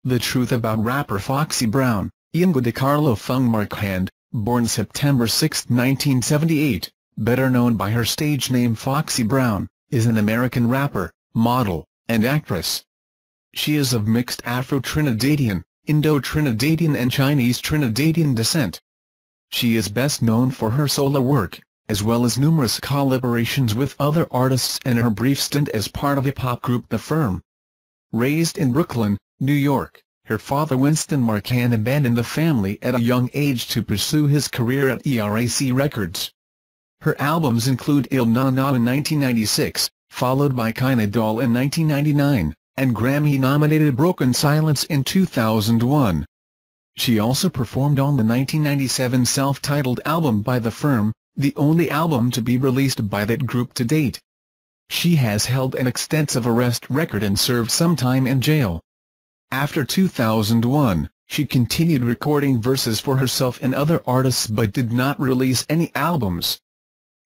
The Truth About Rapper Foxy Brown. Inga DeCarlo Fung Marquand, born September 6, 1978, better known by her stage name Foxy Brown, is an American rapper, model, and actress. She is of mixed Afro-Trinidadian, Indo-Trinidadian and Chinese Trinidadian descent. She is best known for her solo work, as well as numerous collaborations with other artists and her brief stint as part of hip-hop group The Firm. Raised in Brooklyn, New York, her father Winston Marquand abandoned the family at a young age to pursue his career at ERAC Records. Her albums include Il Na Na in 1996, followed by Kinda Doll in 1999, and Grammy-nominated Broken Silence in 2001. She also performed on the 1997 self-titled album by The Firm, the only album to be released by that group to date. She has held an extensive arrest record and served some time in jail. After 2001, she continued recording verses for herself and other artists but did not release any albums.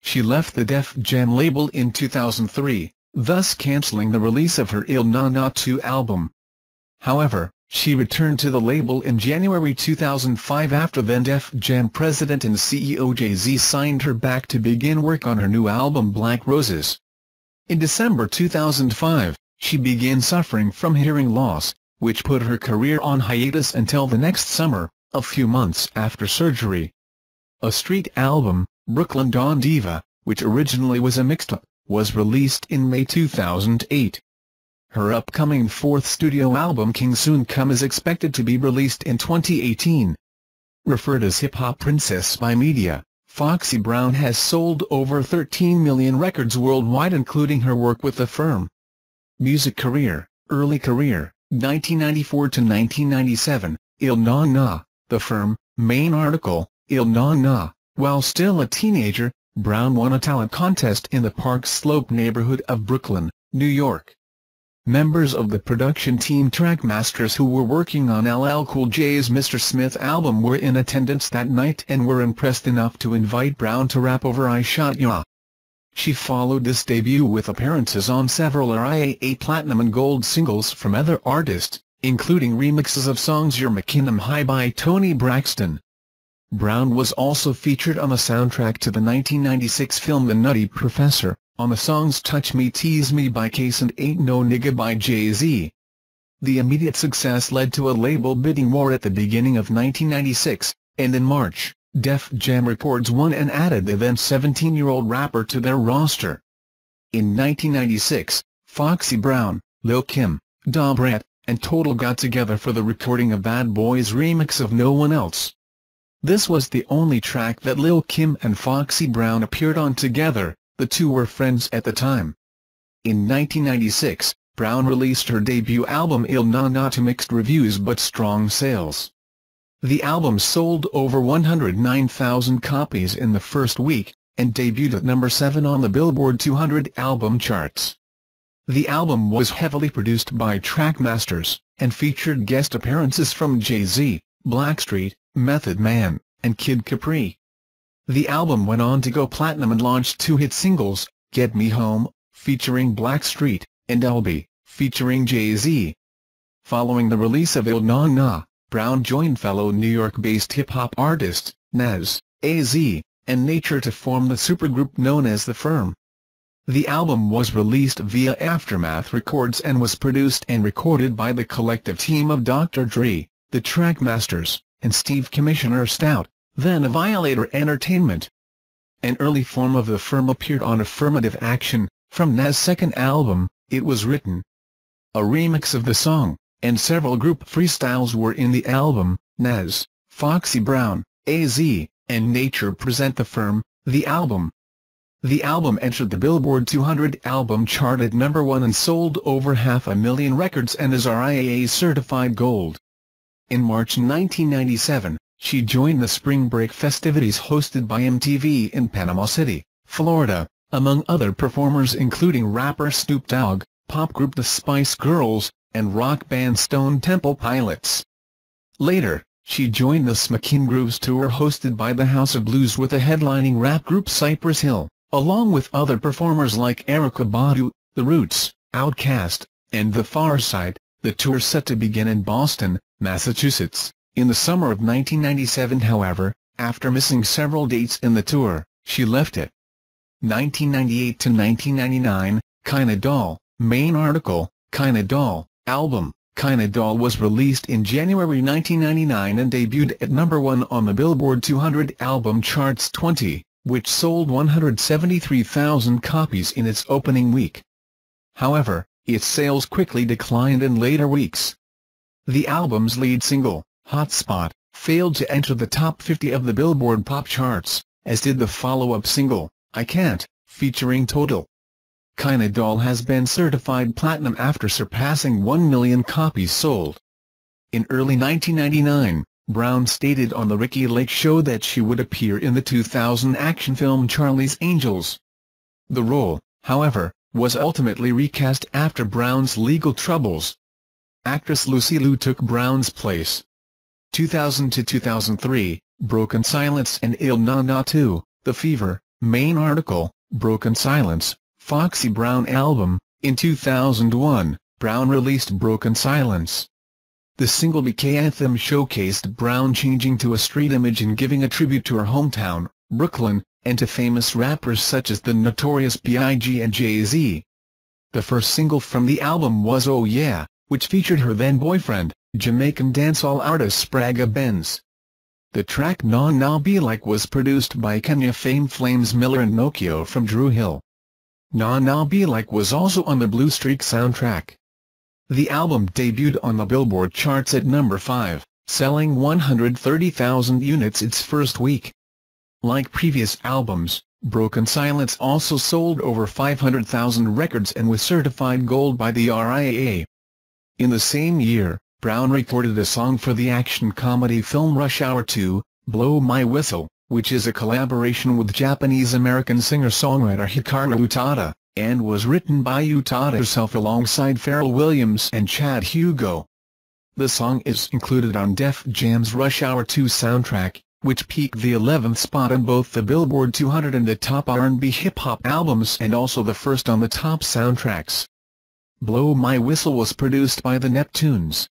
She left the Def Jam label in 2003, thus cancelling the release of her Il Na Na 2 album. However, she returned to the label in January 2005 after then Def Jam president and CEO Jay-Z signed her back to begin work on her new album Black Roses. In December 2005, she began suffering from hearing loss, which put her career on hiatus until the next summer, a few months after surgery. A street album, Brooklyn Dawn Diva, which originally was a mixtape, was released in May 2008. Her upcoming fourth studio album King Soon Come is expected to be released in 2018. Referred as hip-hop princess by media, Foxy Brown has sold over 13 million records worldwide including her work with The Firm. Music career, early career, 1994 to 1997, Il Na Na, The Firm, main article, Il Na Na. While still a teenager, Brown won a talent contest in the Park Slope neighborhood of Brooklyn, New York. Members of the production team Trackmasters who were working on LL Cool J's Mr. Smith album were in attendance that night and were impressed enough to invite Brown to rap over I Shot Ya. She followed this debut with appearances on several RIAA Platinum and Gold singles from other artists, including remixes of songs You're McKinnon High by Toni Braxton. Brown was also featured on the soundtrack to the 1996 film The Nutty Professor, on the songs Touch Me Tease Me by Case and Ain't No Nigga by Jay-Z. The immediate success led to a label bidding war at the beginning of 1996, and in March, Def Jam Records won and added the then 17-year-old rapper to their roster. In 1996, Foxy Brown, Lil Kim, Da Brat, and Total got together for the recording of Bad Boy's remix of No One Else. This was the only track that Lil Kim and Foxy Brown appeared on together. The two were friends at the time. In 1996, Brown released her debut album Il Na Na to mixed reviews but strong sales. The album sold over 109,000 copies in the first week, and debuted at number 7 on the Billboard 200 album charts. The album was heavily produced by Trackmasters, and featured guest appearances from Jay-Z, Blackstreet, Method Man, and Kid Capri. The album went on to go platinum and launched 2 hit singles, Get Me Home, featuring Blackstreet, and LB, featuring Jay-Z. Following the release of Il Na Na, Brown joined fellow New York-based hip-hop artists, Nas, AZ, and Nature to form the supergroup known as The Firm. The album was released via Aftermath Records and was produced and recorded by the collective team of Dr. Dre, the Trackmasters, and Steve Commissioner Stout, then of Violator Entertainment. An early form of The Firm appeared on Affirmative Action, from Nas' second album, It Was Written. A remix of the song, and several group freestyles were in the album. Nas, Foxy Brown, AZ, and Nature present The Firm, the album. The album entered the Billboard 200 album chart at number 1 and sold over 500,000 records and is RIAA certified gold. In March 1997, she joined the spring break festivities hosted by MTV in Panama City, Florida, among other performers including rapper Snoop Dogg, pop group The Spice Girls, and rock band Stone Temple Pilots. Later, she joined the Smakin Grooves tour hosted by the House of Blues with the headlining rap group Cypress Hill, along with other performers like Erykah Badu, The Roots, Outkast, and The Pharcyde. the tour set to begin in Boston, Massachusetts, in the summer of 1997. However, after missing several dates in the tour, she left it. 1998 to 1999, Kinda Doll, main article, Kinda Doll, album. Kinda Doll was released in January 1999 and debuted at number 1 on the Billboard 200 album charts 20, which sold 173,000 copies in its opening week. However, its sales quickly declined in later weeks. The album's lead single, Hotspot, failed to enter the top 50 of the Billboard pop charts, as did the follow-up single, I Can't, featuring Total. Kinda Doll has been certified platinum after surpassing 1 million copies sold. In early 1999, Brown stated on The Ricki Lake Show that she would appear in the 2000 action film Charlie's Angels. The role, however, was ultimately recast after Brown's legal troubles. Actress Lucy Liu took Brown's place. 2000 to 2003, Broken Silence and Il Na Na 2, The Fever, main article, Broken Silence, Foxy Brown album. In 2001, Brown released Broken Silence. The single became anthem showcased Brown changing to a street image and giving a tribute to her hometown, Brooklyn, and to famous rappers such as the Notorious B.I.G. and Jay-Z. The first single from the album was Oh Yeah, which featured her then-boyfriend, Jamaican dancehall artist Spragga Benz. The track Nah Nah Be Like was produced by Kenya fame Flames Miller and Nokio from Drew Hill. Nah Nah Be Like was also on the Blue Streak soundtrack. The album debuted on the Billboard charts at number 5, selling 130,000 units its first week. Like previous albums, Broken Silence also sold over 500,000 records and was certified gold by the RIAA. In the same year, Brown recorded a song for the action-comedy film Rush Hour 2, Blow My Whistle, which is a collaboration with Japanese-American singer-songwriter Hikaru Utada, and was written by Utada herself alongside Pharrell Williams and Chad Hugo. The song is included on Def Jam's Rush Hour 2 soundtrack, which peaked the 11th spot on both the Billboard 200 and the top R&B hip-hop albums and also the first on the top soundtracks. Blow My Whistle was produced by the Neptunes.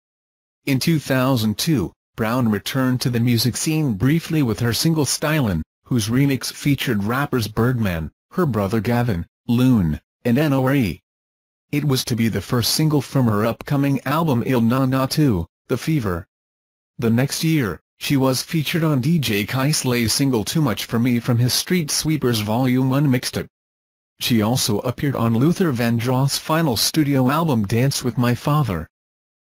In 2002, Brown returned to the music scene briefly with her single Stylin', whose remix featured rappers Birdman, her brother Gavin, Loon, and N.O.R.E. It was to be the first single from her upcoming album Il Na Na 2, The Fever. The next year, she was featured on DJ Kaisley's single Too Much For Me from his Street Sweepers Volume 1 mixtape. She also appeared on Luther Vandross's final studio album Dance With My Father.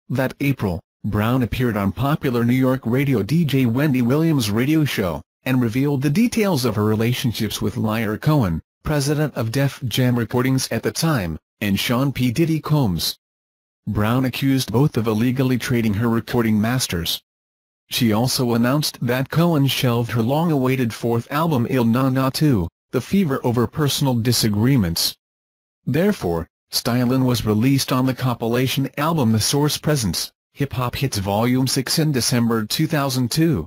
That April, Brown appeared on popular New York radio DJ Wendy Williams' radio show, and revealed the details of her relationships with Liar Cohen, president of Def Jam Recordings at the time, and Sean P. Diddy Combs. Brown accused both of illegally trading her recording masters. She also announced that Cohen shelved her long-awaited fourth album Il Na Na 2, The Fever, over personal disagreements. Therefore, Stylin' was released on the compilation album The Source Presents, Hip Hop Hits Volume 6 in December 2002.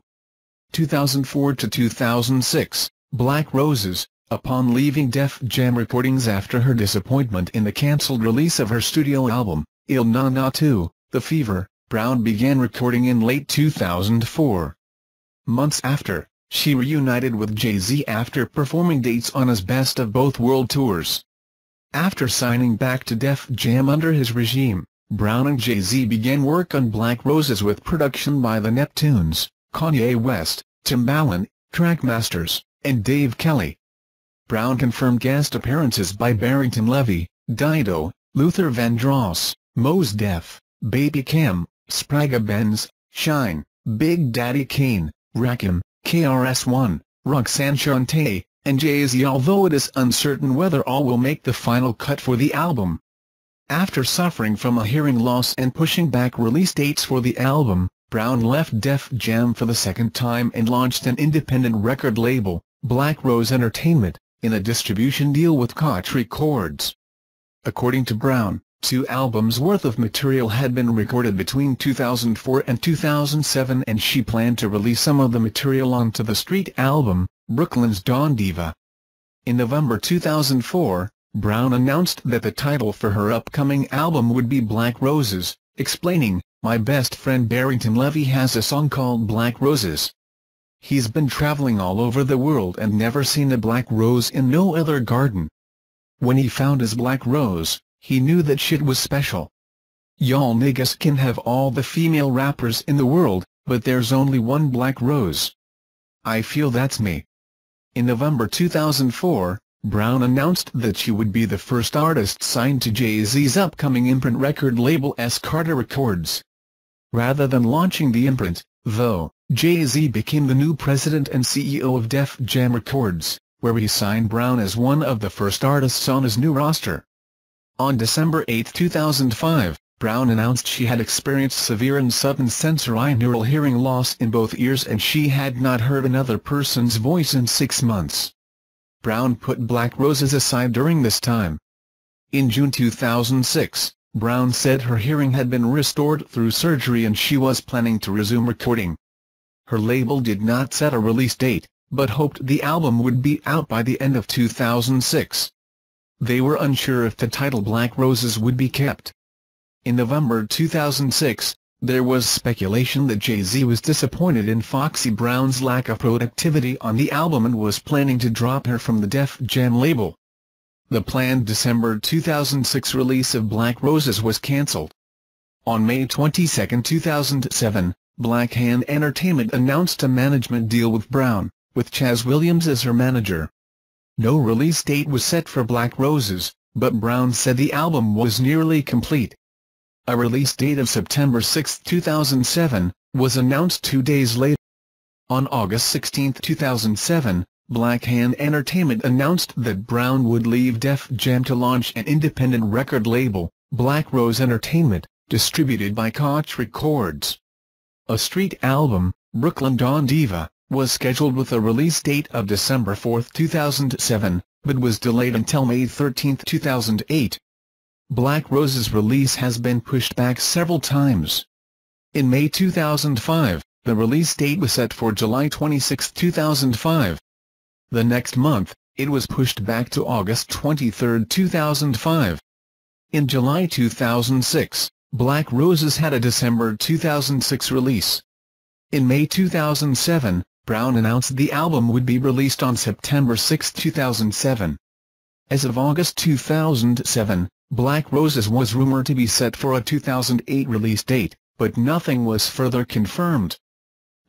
2004 to 2006, Black Roses. Upon leaving Def Jam Recordings after her disappointment in the cancelled release of her studio album, Il Na Na 2, The Fever, Brown began recording in late 2004. Months after, she reunited with Jay-Z after performing dates on his Best of Both World tours. After signing back to Def Jam under his regime, Brown and Jay-Z began work on Black Roses with production by the Neptunes, Kanye West, Timbaland, Trackmasters, and Dave Kelly. Brown confirmed guest appearances by Barrington Levy, Dido, Luther Vandross, Mos Def, Baby Keem, Spragga Benz, Shine, Big Daddy Kane, Rakim, KRS-One, Roxanne Shante, and Jay-Z, although it is uncertain whether all will make the final cut for the album. After suffering from a hearing loss and pushing back release dates for the album, Brown left Def Jam for the second time and launched an independent record label, Black Rose Entertainment, in a distribution deal with Koch Records. According to Brown, 2 albums worth of material had been recorded between 2004 and 2007, and she planned to release some of the material onto the Street album, Brooklyn's Dawn Diva. In November 2004, Brown announced that the title for her upcoming album would be Black Roses, explaining, "My best friend Barrington Levy has a song called Black Roses. He's been traveling all over the world and never seen a black rose in no other garden. When he found his black rose, he knew that shit was special. Y'all niggas can have all the female rappers in the world, but there's only one black rose. I feel that's me." In November 2004, Brown announced that she would be the first artist signed to Jay-Z's upcoming imprint record label Carter Records. Rather than launching the imprint, though, Jay-Z became the new president and CEO of Def Jam Records, where he signed Brown as one of the first artists on his new roster. On December 8, 2005, Brown announced she had experienced severe and sudden sensory neural hearing loss in both ears and she had not heard another person's voice in 6 months. Brown put Black Roses aside during this time. In June 2006, Brown said her hearing had been restored through surgery and she was planning to resume recording. Her label did not set a release date, but hoped the album would be out by the end of 2006. They were unsure if the title Black Roses would be kept. In November 2006, there was speculation that Jay-Z was disappointed in Foxy Brown's lack of productivity on the album and was planning to drop her from the Def Jam label. The planned December 2006 release of Black Roses was cancelled. On May 22, 2007, Black Hand Entertainment announced a management deal with Brown, with Chaz Williams as her manager. No release date was set for Black Roses, but Brown said the album was nearly complete. A release date of September 6, 2007, was announced 2 days later. On August 16, 2007, Black Hand Entertainment announced that Brown would leave Def Jam to launch an independent record label, Black Rose Entertainment, distributed by Koch Records. A street album, Brooklyn Dawn Diva, was scheduled with a release date of December 4, 2007, but was delayed until May 13, 2008. Black Rose's release has been pushed back several times. In May 2005, the release date was set for July 26, 2005. The next month, it was pushed back to August 23, 2005. In July 2006, Black Roses had a December 2006 release. In May 2007, Brown announced the album would be released on September 6, 2007. As of August 2007, Black Roses was rumored to be set for a 2008 release date, but nothing was further confirmed.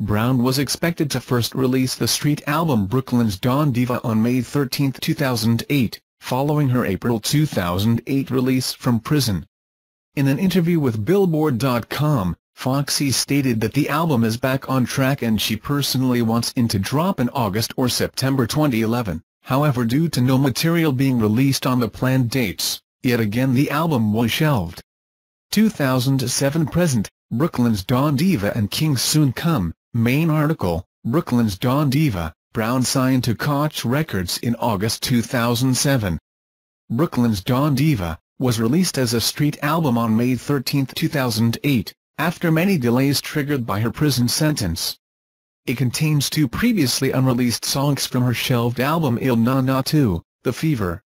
Brown was expected to first release the street album Brooklyn's Dawn Diva on May 13, 2008, following her April 2008 release from prison. In an interview with Billboard.com, Foxy stated that the album is back on track and she personally wants it to drop in August or September 2011, however due to no material being released on the planned dates, yet again the album was shelved. 2007 present, Brooklyn's Dawn Diva and Kings Soon Come, main article, Brooklyn's Dawn Diva, Brown signed to Koch Records in August 2007. Brooklyn's Dawn Diva was released as a street album on May 13, 2008, after many delays triggered by her prison sentence. It contains 2 previously unreleased songs from her shelved album Il Na Na 2, The Fever.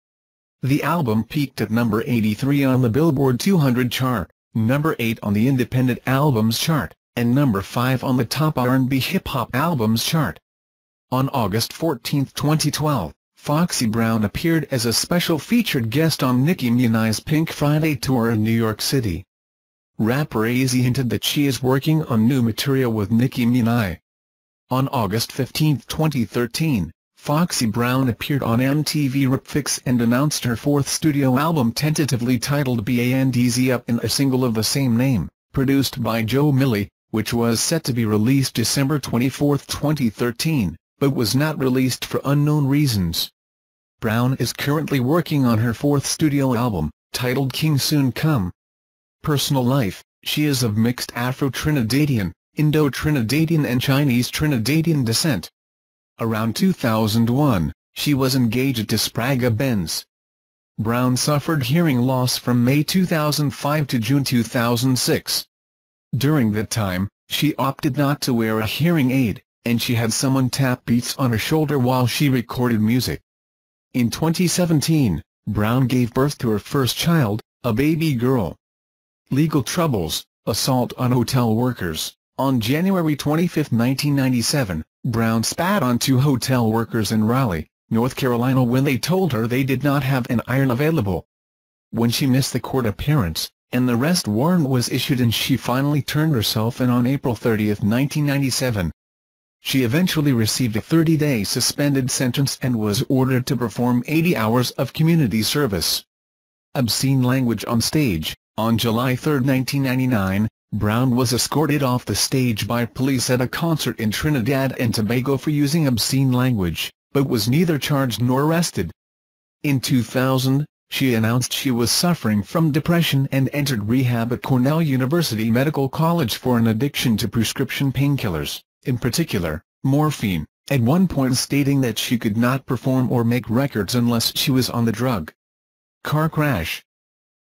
The album peaked at number 83 on the Billboard 200 chart, number 8 on the Independent Albums chart, and number 5 on the Top R&B Hip Hop Albums chart. On August 14, 2012, Foxy Brown appeared as a special featured guest on Nicki Minaj's Pink Friday tour in New York City. Rapper AZ hinted that she is working on new material with Nicki Minaj. On August 15, 2013, Foxy Brown appeared on MTV Rap Fix and announced her 4th studio album tentatively titled BANDZ Up in a single of the same name, produced by Joe Millie, which was set to be released December 24, 2013, but was not released for unknown reasons. Brown is currently working on her 4th studio album, titled Kings Soon Come. Personal life: she is of mixed Afro-Trinidadian, Indo-Trinidadian and Chinese Trinidadian descent. Around 2001, she was engaged to Sprague Benz. Brown suffered hearing loss from May 2005 to June 2006. During that time, she opted not to wear a hearing aid, and she had someone tap beats on her shoulder while she recorded music. In 2017, Brown gave birth to her first child, a baby girl. Legal troubles: assault on hotel workers. On January 25, 1997, Brown spat on two hotel workers in Raleigh, North Carolina when they told her they did not have an iron available. When she missed the court appearance, an arrest warrant was issued and she finally turned herself in on April 30, 1997. She eventually received a 30-day suspended sentence and was ordered to perform 80 hours of community service. Obscene language on stage. On July 3, 1999, Brown was escorted off the stage by police at a concert in Trinidad and Tobago for using obscene language, but was neither charged nor arrested. In 2000, she announced she was suffering from depression and entered rehab at Cornell University Medical College for an addiction to prescription painkillers, in particular, morphine, at one point stating that she could not perform or make records unless she was on the drug. Car crash.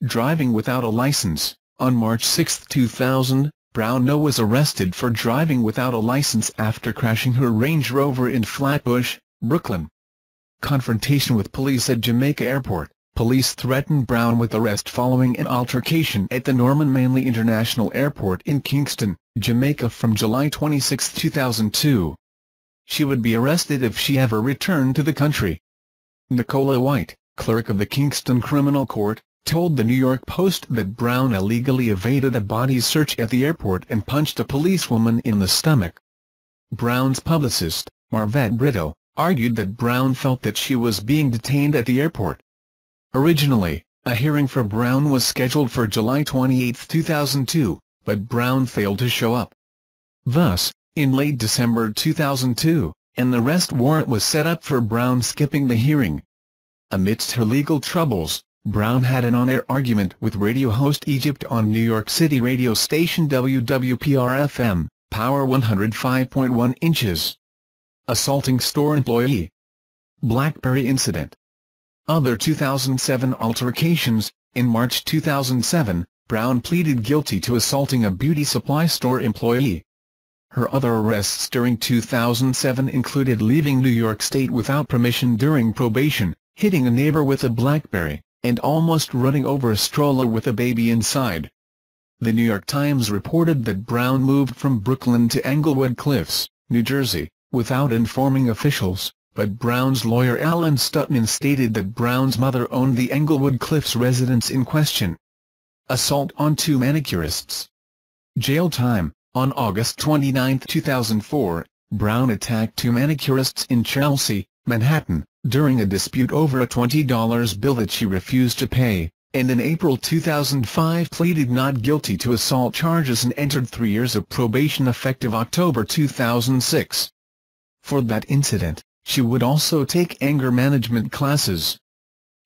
Driving without a license. On March 6, 2000, Brown was arrested for driving without a license after crashing her Range Rover in Flatbush, Brooklyn. Confrontation with police at Jamaica Airport. Police threatened Brown with arrest following an altercation at the Norman Manley International Airport in Kingston, Jamaica from July 26, 2002. She would be arrested if she ever returned to the country. Nicola White, clerk of the Kingston Criminal Court, told the New York Post that Brown illegally evaded a body search at the airport and punched a policewoman in the stomach. Brown's publicist, Marvette Brito, argued that Brown felt that she was being detained at the airport. Originally, a hearing for Brown was scheduled for July 28, 2002, but Brown failed to show up. Thus, in late December 2002, an arrest warrant was set up for Brown skipping the hearing. Amidst her legal troubles, Brown had an on-air argument with radio host Egypt on New York City radio station WWPR-FM, Power 105.1 inches. Assaulting store employee. BlackBerry incident. Other 2007 altercations. In March 2007, Brown pleaded guilty to assaulting a beauty supply store employee. Her other arrests during 2007 included leaving New York State without permission during probation, hitting a neighbor with a BlackBerry, and almost running over a stroller with a baby inside. The New York Times reported that Brown moved from Brooklyn to Englewood Cliffs, New Jersey, without informing officials, but Brown's lawyer Alan Stutman stated that Brown's mother owned the Englewood Cliffs residence in question. Assault on two manicurists. Jail time. On August 29, 2004, Brown attacked two manicurists in Chelsea, Manhattan, during a dispute over a $20 bill that she refused to pay, and in April 2005 pleaded not guilty to assault charges and entered 3 years of probation effective October 2006. For that incident, she would also take anger management classes.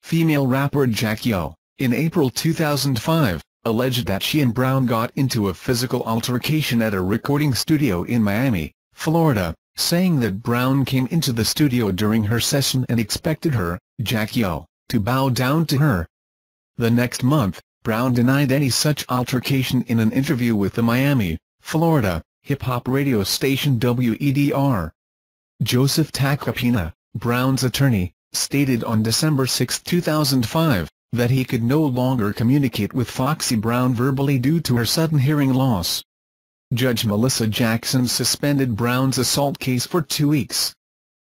Female rapper Jackie O, in April 2005, alleged that she and Brown got into a physical altercation at a recording studio in Miami, Florida, saying that Brown came into the studio during her session and expected her, Jackie O, to bow down to her. The next month, Brown denied any such altercation in an interview with the Miami, Florida, hip-hop radio station WEDR. Joseph Tacopina, Brown's attorney, stated on December 6, 2005, that he could no longer communicate with Foxy Brown verbally due to her sudden hearing loss. Judge Melissa Jackson suspended Brown's assault case for 2 weeks.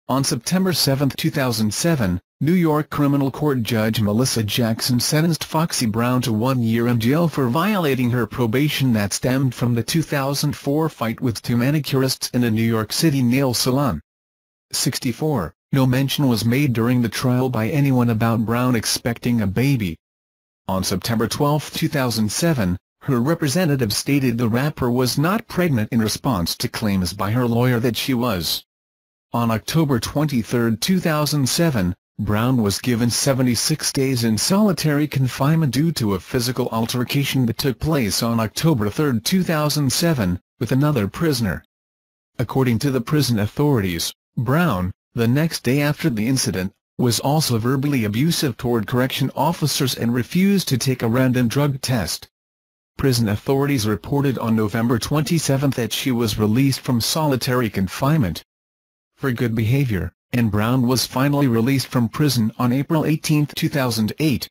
On September 7, 2007, New York Criminal Court Judge Melissa Jackson sentenced Foxy Brown to 1 year in jail for violating her probation that stemmed from the 2004 fight with two manicurists in a New York City nail salon. 64. No mention was made during the trial by anyone about Brown expecting a baby. On September 12, 2007, her representative stated the rapper was not pregnant in response to claims by her lawyer that she was. On October 23, 2007, Brown was given 76 days in solitary confinement due to a physical altercation that took place on October 3, 2007, with another prisoner. According to the prison authorities, Brown, the next day after the incident, was also verbally abusive toward correction officers and refused to take a random drug test. Prison authorities reported on November 27 that she was released from solitary confinement for good behavior, and Brown was finally released from prison on April 18, 2008.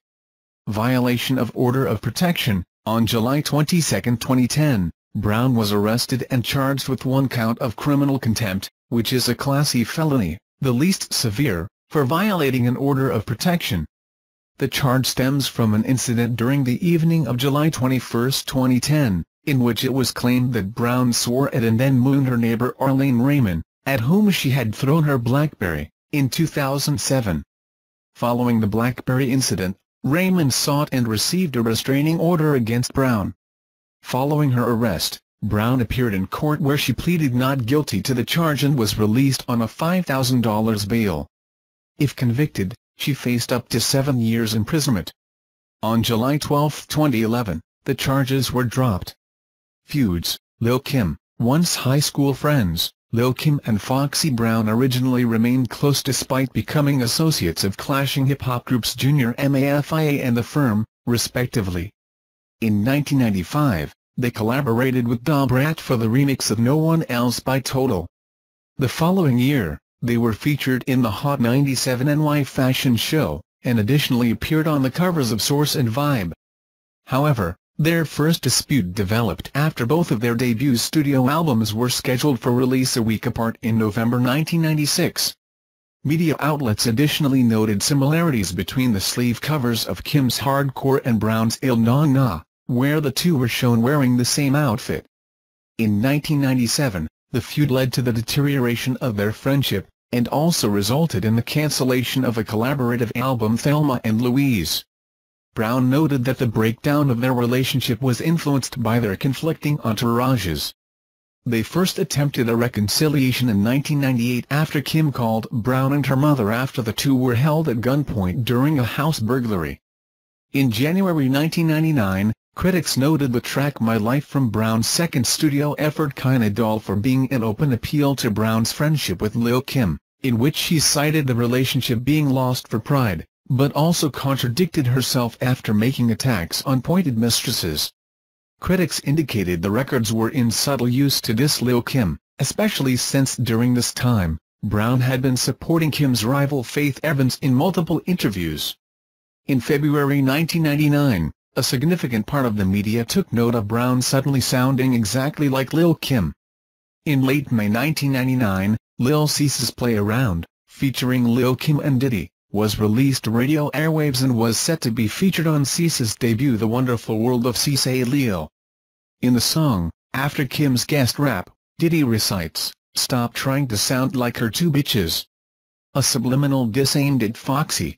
Violation of order of protection. On July 22, 2010, Brown was arrested and charged with one count of criminal contempt, which is a Class E felony, the least severe, for violating an order of protection. The charge stems from an incident during the evening of July 21, 2010, in which it was claimed that Brown swore at and then mooned her neighbor Arlene Raymond, at whom she had thrown her BlackBerry, in 2007. Following the BlackBerry incident, Raymond sought and received a restraining order against Brown. Following her arrest, Brown appeared in court where she pleaded not guilty to the charge and was released on a $5,000 bail. If convicted, she faced up to 7 years imprisonment. On July 12, 2011, the charges were dropped. Feuds. Lil' Kim. Once high school friends, Lil' Kim and Foxy Brown originally remained close despite becoming associates of clashing hip-hop groups Junior Mafia and The Firm, respectively. In 1995, they collaborated with Da Brat for the remix of No One Else by Total. The following year, they were featured in the Hot 97 NY fashion show, and additionally appeared on the covers of Source and Vibe. However, their first dispute developed after both of their debut studio albums were scheduled for release a week apart in November 1996. Media outlets additionally noted similarities between the sleeve covers of Kim's Hardcore and Brown's Il Na Na, where the two were shown wearing the same outfit. In 1997, the feud led to the deterioration of their friendship, and also resulted in the cancellation of a collaborative album Thelma and Louise. Brown noted that the breakdown of their relationship was influenced by their conflicting entourages. They first attempted a reconciliation in 1998 after Kim called Brown and her mother after the two were held at gunpoint during a house burglary. In January 1999, critics noted the track My Life from Brown's second studio effort Kinda Doll for being an open appeal to Brown's friendship with Lil' Kim, in which she cited the relationship being lost for pride, but also contradicted herself after making attacks on pointed mistresses. Critics indicated the records were in subtle use to diss Lil' Kim, especially since during this time, Brown had been supporting Kim's rival Faith Evans in multiple interviews. In February 1999, a significant part of the media took note of Brown suddenly sounding exactly like Lil' Kim. In late May 1999, Lil Cease's Play Around, featuring Lil' Kim and Diddy, was released to radio airwaves and was set to be featured on Cease's debut The Wonderful World of Cisse Leo. In the song, after Kim's guest rap, Diddy recites, "Stop trying to sound like her two bitches," a subliminal diss aimed at Foxy.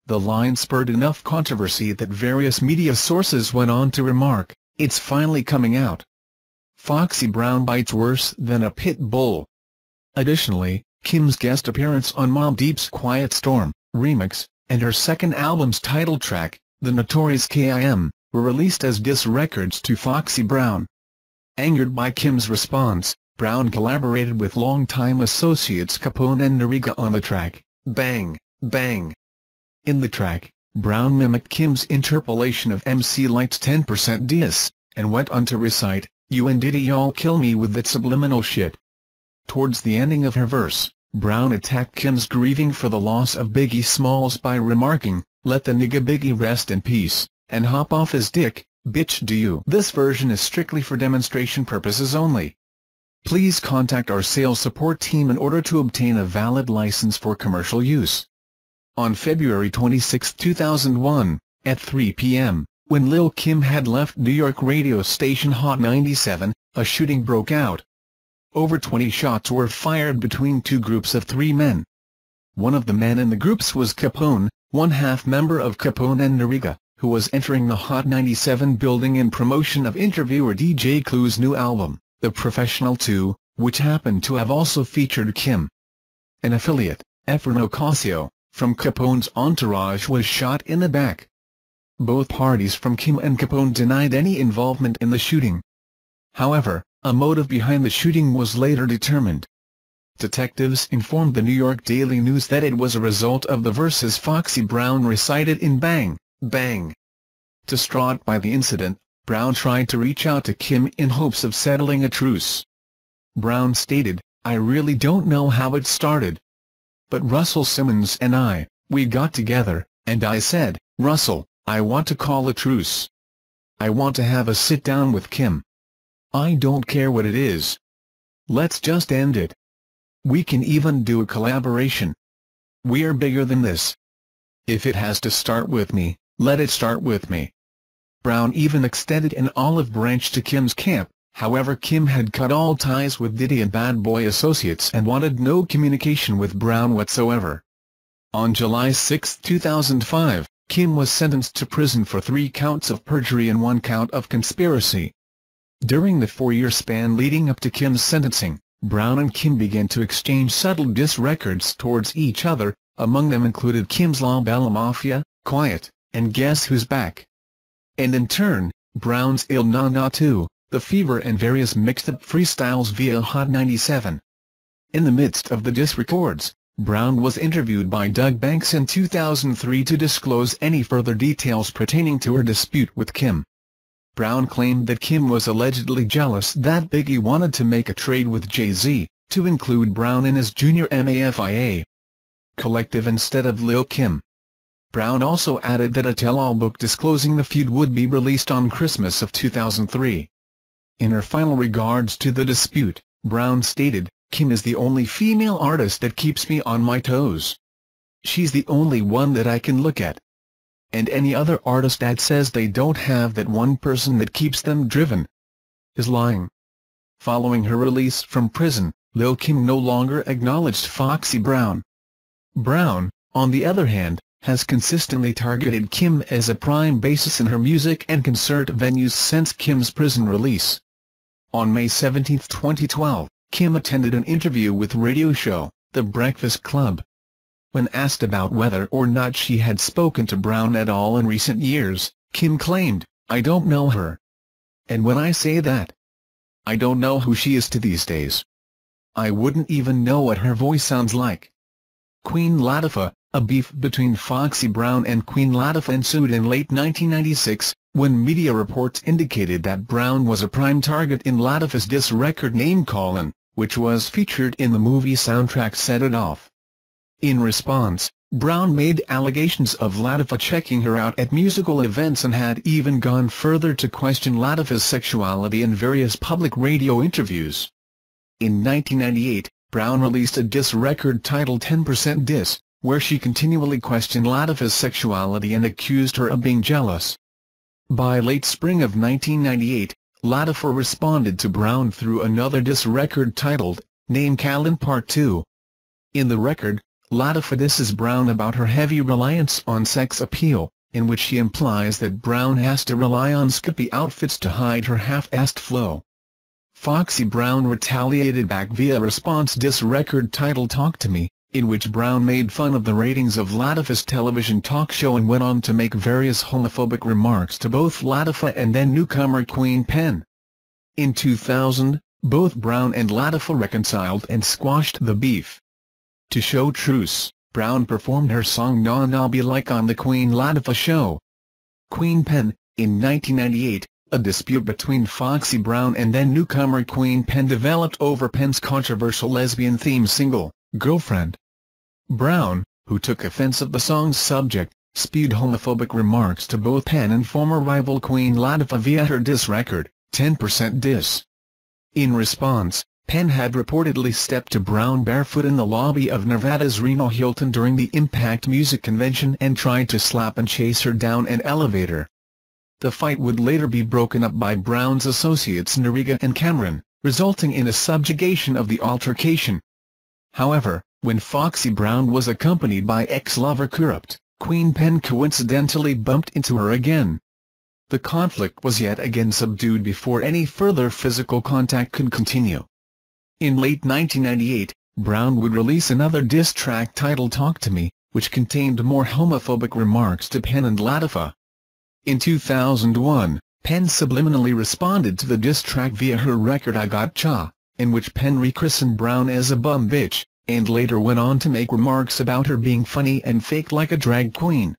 The line spurred enough controversy that various media sources went on to remark, "It's finally coming out. Foxy Brown bites worse than a pit bull." Additionally, Kim's guest appearance on Mobb Deep's Quiet Storm remix, and her second album's title track, The Notorious K.I.M., were released as diss records to Foxy Brown. Angered by Kim's response, Brown collaborated with longtime associates Capone and Noriega on the track, Bang, Bang. In the track, Brown mimicked Kim's interpolation of MC Lyte's 10% diss, and went on to recite, "You and Diddy y'all kill me with that subliminal shit." Towards the ending of her verse, Brown attacked Kim's grieving for the loss of Biggie Smalls by remarking, "Let the nigga Biggie rest in peace, and hop off his dick, bitch do you." This version is strictly for demonstration purposes only. Please contact our sales support team in order to obtain a valid license for commercial use. On February 26, 2001, at 3 p.m., when Lil' Kim had left New York radio station Hot 97, a shooting broke out. Over 20 shots were fired between two groups of 3 men. One of the men in the groups was Capone, one-half member of Capone and Noriega, who was entering the Hot 97 building in promotion of interviewer DJ Clue's new album, The Professional 2, which happened to have also featured Kim. An affiliate, Efren Ocasio, from Capone's entourage was shot in the back. Both parties from Kim and Capone denied any involvement in the shooting. However, a motive behind the shooting was later determined. Detectives informed the New York Daily News that it was a result of the verses Foxy Brown recited in Bang, Bang. Distraught by the incident, Brown tried to reach out to Kim in hopes of settling a truce. Brown stated, "I really don't know how it started. But Russell Simmons and we got together, and I said, 'Russell, I want to call a truce. I want to have a sit-down with Kim. I don't care what it is. Let's just end it. We can even do a collaboration. We're bigger than this. If it has to start with me, let it start with me." Brown even extended an olive branch to Kim's camp. However, Kim had cut all ties with Diddy and Bad Boy Associates and wanted no communication with Brown whatsoever. On July 6, 2005, Kim was sentenced to prison for 3 counts of perjury and 1 count of conspiracy. During the 4-year span leading up to Kim's sentencing, Brown and Kim began to exchange subtle diss records towards each other. Among them included Kim's La Bella Mafia, Quiet, and Guess Who's Back. And in turn, Brown's Il Na Na 2, The Fever, and various mixed-up freestyles via Hot 97. In the midst of the diss records, Brown was interviewed by Doug Banks in 2003 to disclose any further details pertaining to her dispute with Kim. Brown claimed that Kim was allegedly jealous that Biggie wanted to make a trade with Jay-Z, to include Brown in his junior Mafia collective instead of Lil' Kim. Brown also added that a tell-all book disclosing the feud would be released on Christmas of 2003. In her final regards to the dispute, Brown stated, "Kim is the only female artist that keeps me on my toes. She's the only one that I can look at. And any other artist that says they don't have that one person that keeps them driven is lying." Following her release from prison, Lil' Kim no longer acknowledged Foxy Brown. Brown, on the other hand, has consistently targeted Kim as a prime basis in her music and concert venues since Kim's prison release. On May 17, 2012, Kim attended an interview with radio show, The Breakfast Club. When asked about whether or not she had spoken to Brown at all in recent years, Kim claimed, "I don't know her. And when I say that, I don't know who she is to these days. I wouldn't even know what her voice sounds like." Queen Latifah. A beef between Foxy Brown and Queen Latifah ensued in late 1996, when media reports indicated that Brown was a prime target in Latifah's diss record Name Callin', which was featured in the movie soundtrack Set It Off. In response, Brown made allegations of Latifah checking her out at musical events and had even gone further to question Latifah's sexuality in various public radio interviews. In 1998, Brown released a diss record titled 10% Diss, where she continually questioned Latifah's sexuality and accused her of being jealous. By late spring of 1998, Latifah responded to Brown through another diss record titled, Name Callin' Part 2. In the record, Latifah disses Brown about her heavy reliance on sex appeal, in which she implies that Brown has to rely on skimpy outfits to hide her half-assed flow. Foxy Brown retaliated back via a response diss record titled Talk to Me, in which Brown made fun of the ratings of Latifah's television talk show and went on to make various homophobic remarks to both Latifah and then newcomer Queen Pen. In 2000, both Brown and Latifah reconciled and squashed the beef. To show truce, Brown performed her song Nah Nah Be Like on the Queen Latifah Show. Queen Pen. In 1998, a dispute between Foxy Brown and then newcomer Queen Pen developed over Pen's controversial lesbian-themed single, Girlfriend. Brown, who took offense at the song's subject, spewed homophobic remarks to both Pen and former rival Queen Latifah via her diss record, 10% Diss. In response, Pen had reportedly stepped to Brown barefoot in the lobby of Nevada's Reno Hilton during the Impact Music Convention and tried to slap and chase her down an elevator. The fight would later be broken up by Brown's associates Noriega and Cameron, resulting in a subjugation of the altercation. However, when Foxy Brown was accompanied by ex-lover Corrupt, Queen Pen coincidentally bumped into her again. The conflict was yet again subdued before any further physical contact could continue. In late 1998, Brown would release another diss track titled Talk to Me, which contained more homophobic remarks to Pen and Latifah. In 2001, Pen subliminally responded to the diss track via her record I Got Cha, in which Pen rechristened Brown as a bum bitch, and later went on to make remarks about her being funny and fake like a drag queen.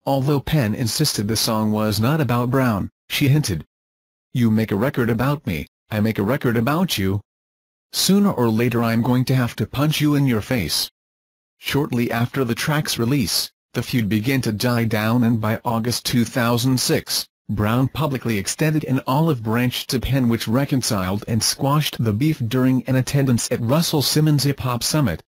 Although Pen insisted the song was not about Brown, she hinted, "You make a record about me, I make a record about you. Sooner or later I'm going to have to punch you in your face." Shortly after the track's release, the feud began to die down and by August 2006, Brown publicly extended an olive branch to Penn, which reconciled and squashed the beef during an attendance at Russell Simmons' Hip Hop Summit.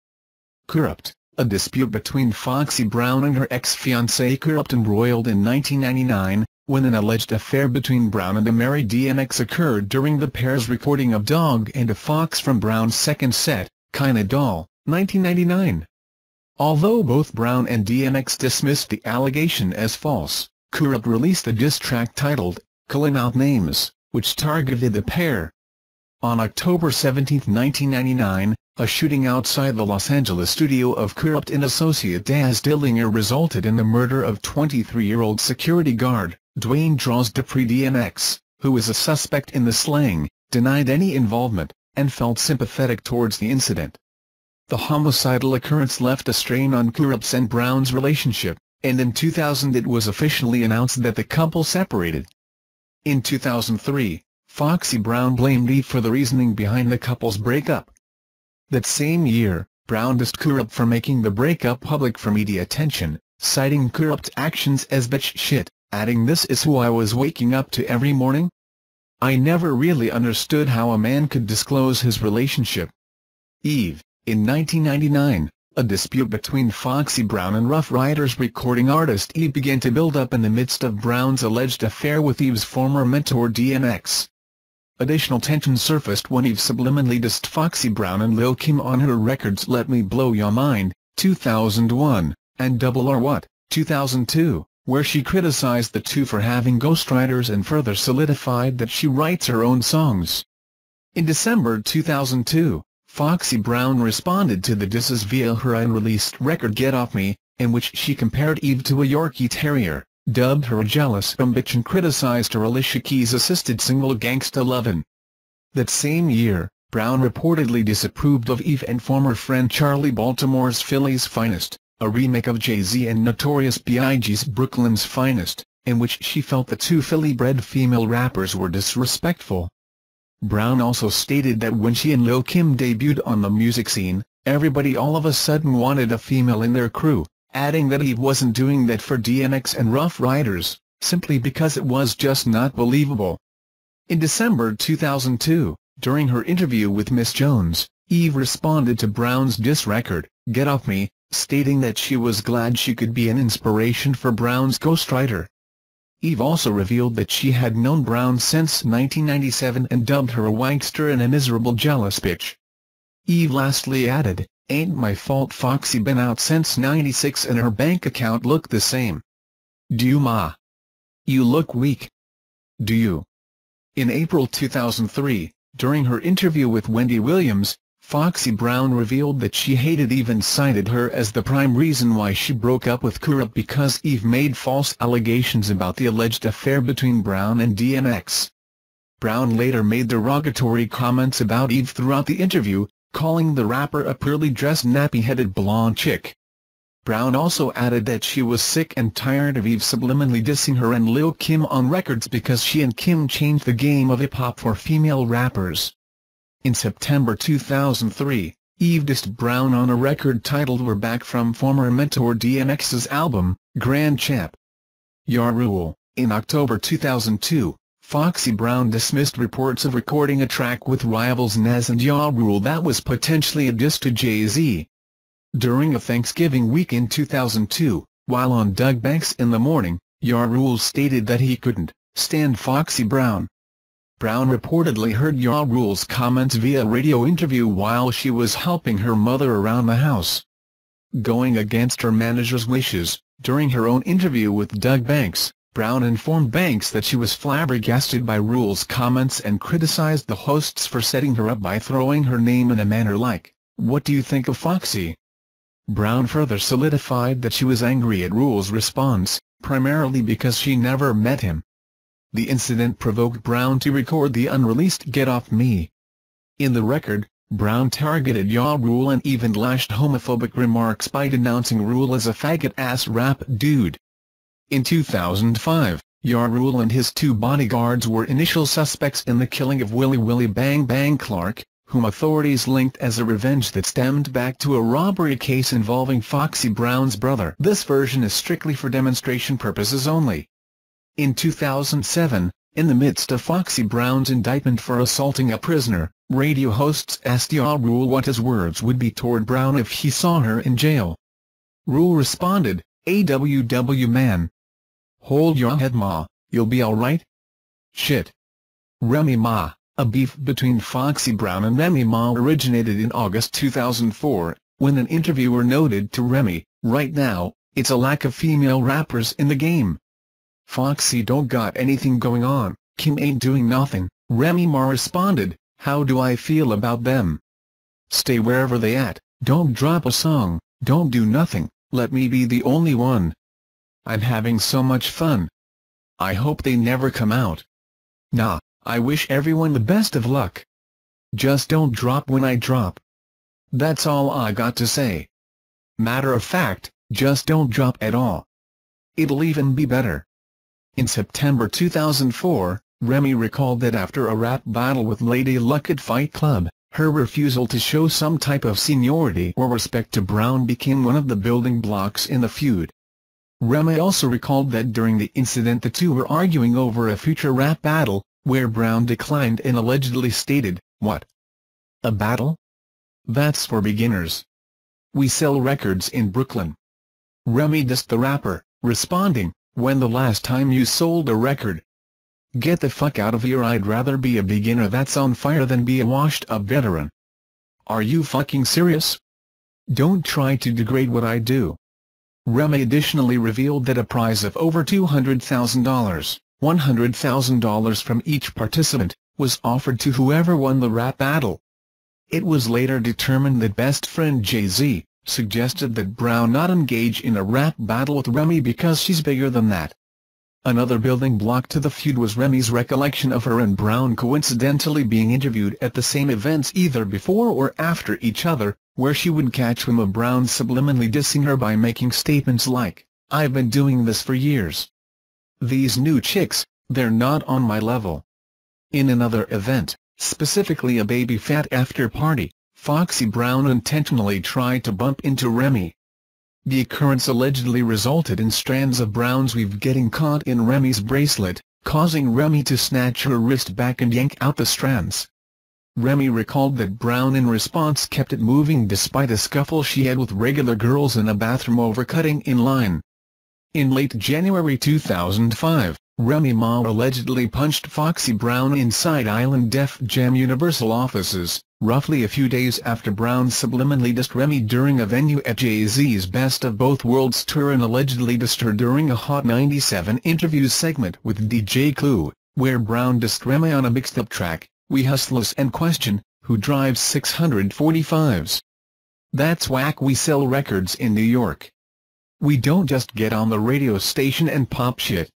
Corrupt. A dispute between Foxy Brown and her ex-fiancé Corrupt embroiled in 1999, when an alleged affair between Brown and Mary DMX occurred during the pair's recording of Dog and a Fox from Brown's second set, Kinda Doll, 1999. Although both Brown and DMX dismissed the allegation as false, Corrupt released a diss track titled, "Callin' Out Names," which targeted the pair. On October 17, 1999, a shooting outside the Los Angeles studio of Corrupt and associate Daz Dillinger resulted in the murder of 23-year-old security guard, Dwayne Draws Dupree. DMX, who was a suspect in the slaying, denied any involvement, and felt sympathetic towards the incident. The homicidal occurrence left a strain on Corrupt's and Brown's relationship, and in 2000 it was officially announced that the couple separated. In 2003, Foxy Brown blamed Eve for the reasoning behind the couple's breakup. That same year, Brown dissed Corrupt for making the breakup public for media attention, citing Corrupt's actions as bitch shit, adding, "This is who I was waking up to every morning? I never really understood how a man could disclose his relationship." Eve. In 1999, a dispute between Foxy Brown and Rough Riders recording artist Eve began to build up in the midst of Brown's alleged affair with Eve's former mentor DMX. Additional tension surfaced when Eve subliminally dissed Foxy Brown and Lil Kim on her records Let Me Blow Your Mind, 2001, and Double or What, 2002, where she criticized the two for having ghostwriters and further solidified that she writes her own songs. In December 2002, Foxy Brown responded to the disses via her unreleased record Get Off Me, in which she compared Eve to a Yorkie Terrier, dubbed her a jealous bitch and criticized her Alicia Keys-assisted single Gangsta Lovin'. That same year, Brown reportedly disapproved of Eve and former friend Charlie Baltimore's Philly's Finest, a remake of Jay-Z and Notorious B.I.G.'s Brooklyn's Finest, in which she felt the two Philly-bred female rappers were disrespectful. Brown also stated that when she and Lil Kim debuted on the music scene, everybody all of a sudden wanted a female in their crew, adding that Eve wasn't doing that for DMX and Rough Riders, simply because it was just not believable. In December 2002, during her interview with Miss Jones, Eve responded to Brown's diss record, Get Off Me, stating that she was glad she could be an inspiration for Brown's ghostwriter. Eve also revealed that she had known Brown since 1997 and dubbed her a wankster and a miserable jealous bitch. Eve lastly added, "Ain't my fault Foxy been out since '96 and her bank account look the same. Do you, ma? You look weak. Do you?" In April 2003, during her interview with Wendy Williams, Foxy Brown revealed that she hated Eve and cited her as the prime reason why she broke up with Corrupt because Eve made false allegations about the alleged affair between Brown and DMX. Brown later made derogatory comments about Eve throughout the interview, calling the rapper a poorly dressed nappy-headed blonde chick. Brown also added that she was sick and tired of Eve subliminally dissing her and Lil Kim on records because she and Kim changed the game of hip-hop for female rappers. In September 2003, Eve dissed Brown on a record titled We're Back from former mentor DMX's album, Grand Champ. Ya Rule. In October 2002, Foxy Brown dismissed reports of recording a track with rivals Nas and Ya Rule that was potentially a diss to Jay-Z. During a Thanksgiving week in 2002, while on Doug Banks in the Morning, Ya Rule stated that he couldn't stand Foxy Brown. Brown reportedly heard Ya Rule's comments via a radio interview while she was helping her mother around the house. Going against her manager's wishes, during her own interview with Doug Banks, Brown informed Banks that she was flabbergasted by Rule's comments and criticized the hosts for setting her up by throwing her name in a manner like, "What do you think of Foxy?" Brown further solidified that she was angry at Rule's response, primarily because she never met him. The incident provoked Brown to record the unreleased Get Off Me. In the record, Brown targeted Ya Rule and even lashed homophobic remarks by denouncing Rule as a faggot-ass rap dude. In 2005, Ya Rule and his two bodyguards were initial suspects in the killing of Willie Willie Bang Bang Clark, whom authorities linked as a revenge that stemmed back to a robbery case involving Foxy Brown's brother. This version is strictly for demonstration purposes only. In 2007, in the midst of Foxy Brown's indictment for assaulting a prisoner, radio hosts asked Ja Rule what his words would be toward Brown if he saw her in jail. Rule responded, "AWW man. Hold your head ma, you'll be alright? Shit." Remy Ma, a beef between Foxy Brown and Remy Ma originated in August 2004, when an interviewer noted to Remy, "Right now, it's a lack of female rappers in the game. Foxy don't got anything going on, Kim ain't doing nothing." Remy Ma responded, "How do I feel about them? Stay wherever they at, don't drop a song, don't do nothing, let me be the only one. I'm having so much fun. I hope they never come out. Nah, I wish everyone the best of luck. Just don't drop when I drop. That's all I got to say. Matter of fact, just don't drop at all. It'll even be better." In September 2004, Remy recalled that after a rap battle with Lady Luck at Fight Club, her refusal to show some type of seniority or respect to Brown became one of the building blocks in the feud. Remy also recalled that during the incident the two were arguing over a future rap battle, where Brown declined and allegedly stated, "What? A battle? That's for beginners. We sell records in Brooklyn." Remy dissed the rapper, responding, "When the last time you sold a record? Get the fuck out of here. I'd rather be a beginner that's on fire than be a washed-up veteran. Are you fucking serious? Don't try to degrade what I do." Remy additionally revealed that a prize of over $200,000, $100,000 from each participant, was offered to whoever won the rap battle. It was later determined that best friend Jay-Z suggested that Brown not engage in a rap battle with Remy because she's bigger than that. Another building block to the feud was Remy's recollection of her and Brown coincidentally being interviewed at the same events either before or after each other, where she would catch wind of Brown subliminally dissing her by making statements like, "I've been doing this for years. These new chicks, they're not on my level." In another event, specifically a baby fat after party, Foxy Brown intentionally tried to bump into Remy. The occurrence allegedly resulted in strands of Brown's weave getting caught in Remy's bracelet, causing Remy to snatch her wrist back and yank out the strands. Remy recalled that Brown in response kept it moving despite a scuffle she had with regular girls in a bathroom over cutting in line. In late January 2005, Remy Ma allegedly punched Foxy Brown inside Island Def Jam Universal offices, roughly a few days after Brown subliminally dissed Remy during a venue at Jay-Z's Best of Both Worlds tour and allegedly dissed her during a Hot 97 interviews segment with DJ Clue, where Brown dissed Remy on a mixed-up track, "We Hustlers" and question, "Who drives 645s? That's whack. We sell records in New York. We don't just get on the radio station and pop shit."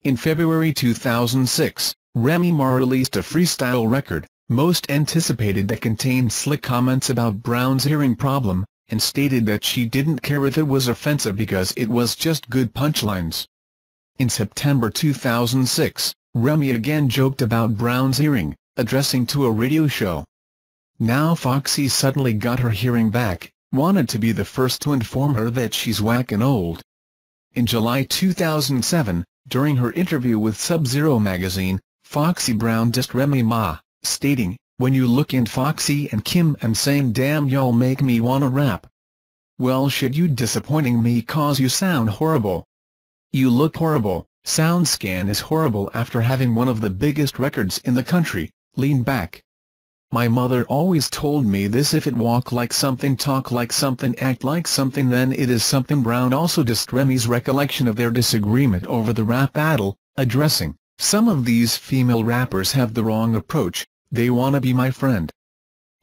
In February 2006, Remy Ma released a freestyle record, Most Anticipated, that contained slick comments about Brown's hearing problem, and stated that she didn't care if it was offensive because it was just good punchlines. In September 2006, Remy again joked about Brown's hearing, addressing to a radio show. Now Foxy suddenly got her hearing back, wanted to be the first to inform her that she's whack and old. In July 2007, during her interview with Sub-Zero magazine, Foxy Brown dissed Remy Ma, stating, "When you look in Foxy and Kim and saying damn y'all make me wanna rap. Well shit, you disappointing me cause you sound horrible. You look horrible, SoundScan is horrible after having one of the biggest records in the country, lean back. My mother always told me this: if it walk like something, talk like something, act like something, then it is something." Brown also dissed Remy's recollection of their disagreement over the rap battle, addressing, "Some of these female rappers have the wrong approach, they wanna be my friend.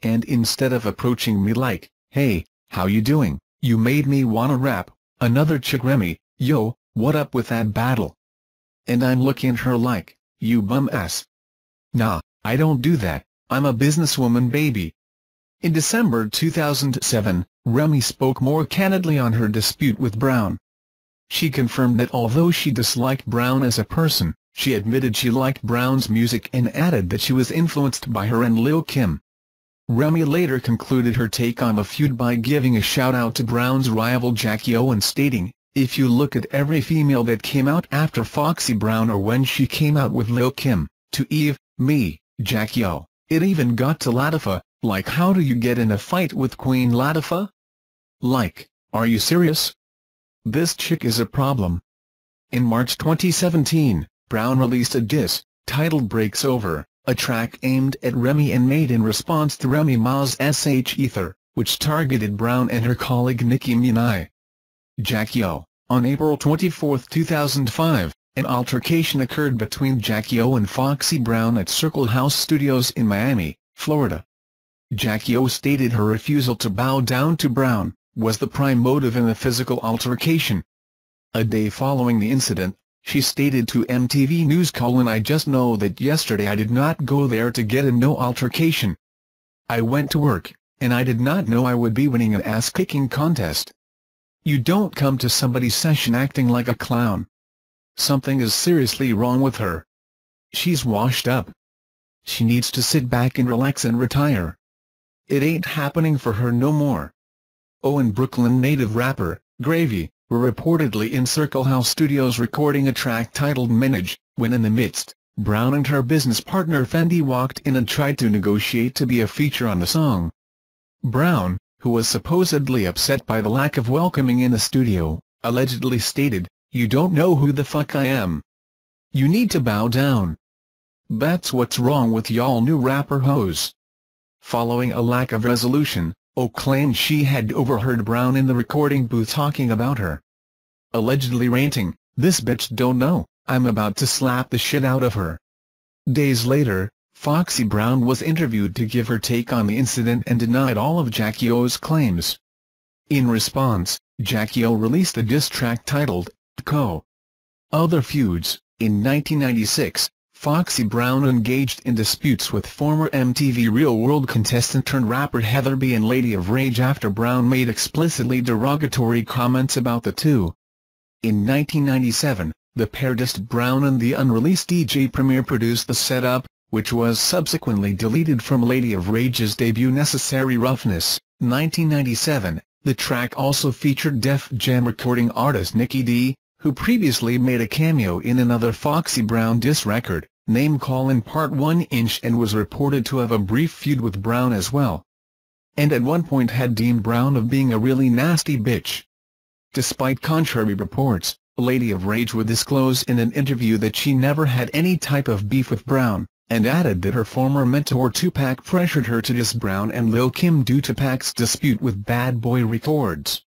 And instead of approaching me like, 'Hey, how you doing, you made me wanna rap,' another chick Remy, 'Yo, what up with that battle?' And I'm looking at her like, 'You bum ass.' Nah, I don't do that. I'm a businesswoman, baby." In December 2007, Remy spoke more candidly on her dispute with Brown. She confirmed that although she disliked Brown as a person, she admitted she liked Brown's music and added that she was influenced by her and Lil' Kim. Remy later concluded her take on the feud by giving a shout-out to Brown's rival Jackie O and stating, If you look at every female that came out after Foxy Brown or when she came out with Lil Kim, to Eve, me, Jackie O, it even got to Latifah, like how do you get in a fight with Queen Latifah? Like, are you serious? This chick is a problem. In March 2017, Brown released a diss, titled Breaks Over, a track aimed at Remy and made in response to Remy Ma's SH Ether, which targeted Brown and her colleague Nicki Minaj. Jackie O. On April 24, 2005, an altercation occurred between Jackie O and Foxy Brown at Circle House Studios in Miami, Florida. Jackie O stated her refusal to bow down to Brown was the prime motive in the physical altercation. A day following the incident, she stated to MTV News: "I just know that yesterday I did not go there to get in no altercation. I went to work, and I did not know I would be winning an ass-kicking contest. You don't come to somebody's session acting like a clown. Something is seriously wrong with her. She's washed up. She needs to sit back and relax and retire. It ain't happening for her no more." And Brooklyn native rapper, Gravy, were reportedly in Circle House Studios recording a track titled Minaj, when in the midst, Brown and her business partner Fendi walked in and tried to negotiate to be a feature on the song. Brown, who was supposedly upset by the lack of welcoming in the studio, allegedly stated, "You don't know who the fuck I am. You need to bow down. That's what's wrong with y'all new rapper hoes." Following a lack of resolution, O claimed she had overheard Brown in the recording booth talking about her, allegedly ranting, "This bitch don't know, I'm about to slap the shit out of her." Days later, Foxy Brown was interviewed to give her take on the incident and denied all of Jackie O's claims. In response, Jackie O released a diss track titled, "Co." Other feuds. In 1996, Foxy Brown engaged in disputes with former MTV Real World contestant-turned-rapper Heather B. and Lady of Rage after Brown made explicitly derogatory comments about the two. In 1997, the pair dissed Brown, and the unreleased DJ Premier produced the setup, which was subsequently deleted from Lady of Rage's debut Necessary Roughness, 1997. The track also featured Def Jam recording artist Nicky D, who previously made a cameo in another Foxy Brown diss record, Name Callin' Part 1", and was reported to have a brief feud with Brown as well, and at one point had deemed Brown of being a really nasty bitch. Despite contrary reports, Lady of Rage would disclose in an interview that she never had any type of beef with Brown, and added that her former mentor Tupac pressured her to diss Brown and Lil Kim due to Pac's dispute with Bad Boy Records.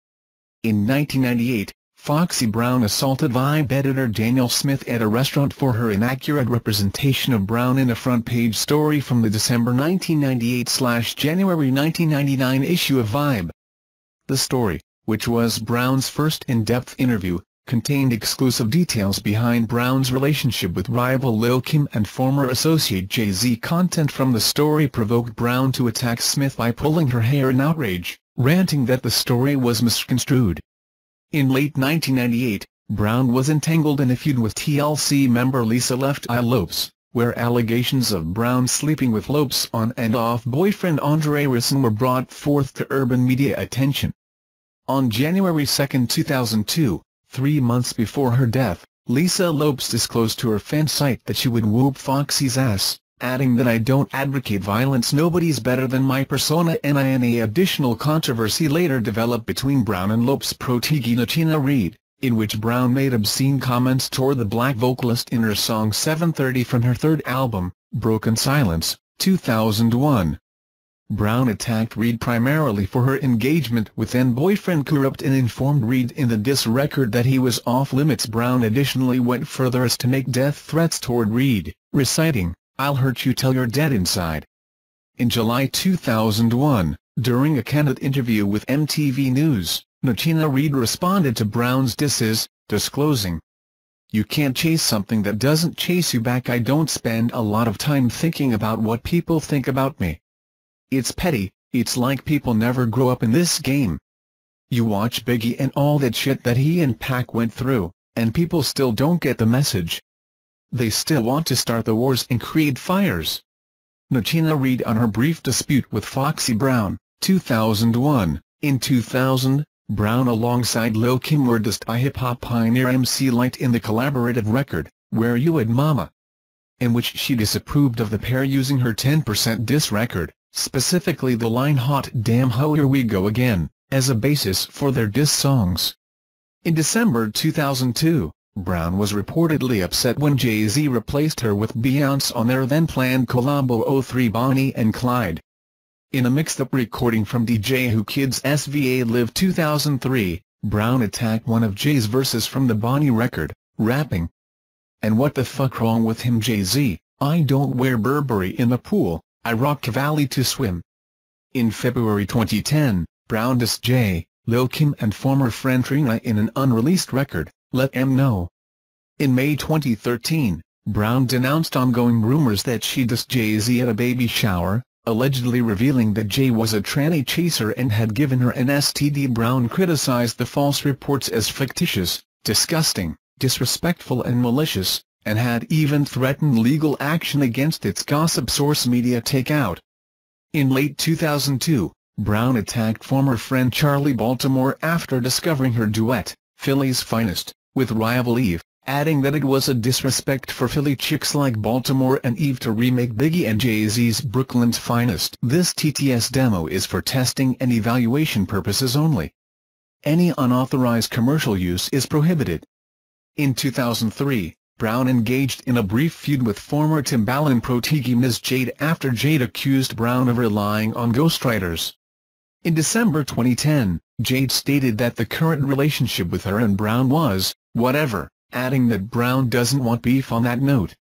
In 1998, Foxy Brown assaulted Vibe editor Daniel Smith at a restaurant for her inaccurate representation of Brown in a front-page story from the December 1998/January 1999 issue of Vibe. The story, which was Brown's first in-depth interview, contained exclusive details behind Brown's relationship with rival Lil Kim and former associate Jay-Z. Content from the story provoked Brown to attack Smith by pulling her hair in outrage, ranting that the story was misconstrued. In late 1998, Brown was entangled in a feud with TLC member Lisa Left Eye Lopes, where allegations of Brown sleeping with Lopes' on and off boyfriend Andre Risson were brought forth to urban media attention. On January 2, 2002, 3 months before her death, Lisa Lopes disclosed to her fan site that she would whoop Foxy's ass, adding that "I don't advocate violence, nobody's better than my persona." And an additional controversy later developed between Brown and Lopes' protege Nachina Reid, in which Brown made obscene comments toward the black vocalist in her song 730 from her third album, Broken Silence, 2001. Brown attacked Reid primarily for her engagement with then-boyfriend Kurupt and informed Reid in the diss record that he was off-limits. Brown additionally went further as to make death threats toward Reid, reciting, "I'll hurt you till you're dead inside." In July 2001, during a candid interview with MTV News, Nachina Reid responded to Brown's disses, disclosing, "You can't chase something that doesn't chase you back. I don't spend a lot of time thinking about what people think about me. It's petty, it's like people never grow up in this game. You watch Biggie and all that shit that he and Pac went through, and people still don't get the message. They still want to start the wars and create fires." Nachina Reid on her brief dispute with Foxy Brown, 2001. In 2000, Brown alongside Lil Kim were dissed by hip-hop pioneer MC Lyte in the collaborative record, Where You At Mama, in which she disapproved of the pair using her 10% diss record, specifically the line Hot Damn Ho Here We Go Again, as a basis for their diss songs. In December 2002, Brown was reportedly upset when Jay-Z replaced her with Beyoncé on their then-planned collabo 03 Bonnie and Clyde. In a mixed-up recording from DJ Who Kid's SVA Live 2003, Brown attacked one of Jay's verses from the Bonnie record, rapping, "And what the fuck wrong with him, Jay-Z? I don't wear Burberry in the pool, I rock Cavalli to swim." In February 2010, Brown dissed Jay, Lil Kim and former friend Trina in an unreleased record, Let 'Em Know. In May 2013, Brown denounced ongoing rumors that she dissed Jay-Z at a baby shower, allegedly revealing that Jay was a tranny chaser and had given her an STD. Brown criticized the false reports as fictitious, disgusting, disrespectful and malicious, and had even threatened legal action against its gossip source Media Takeout. In late 2002, Brown attacked former friend Charlie Baltimore after discovering her duet, Philly's Finest, with rival Eve, adding that it was a disrespect for Philly chicks like Baltimore and Eve to remake Biggie and Jay-Z's Brooklyn's Finest. This TTS demo is for testing and evaluation purposes only. Any unauthorized commercial use is prohibited. In 2003, Brown engaged in a brief feud with former Timbaland protege Ms. Jade after Jade accused Brown of relying on ghostwriters. In December 2010, Jade stated that the current relationship with her and Brown was, whatever, adding that Brown doesn't want beef on that note.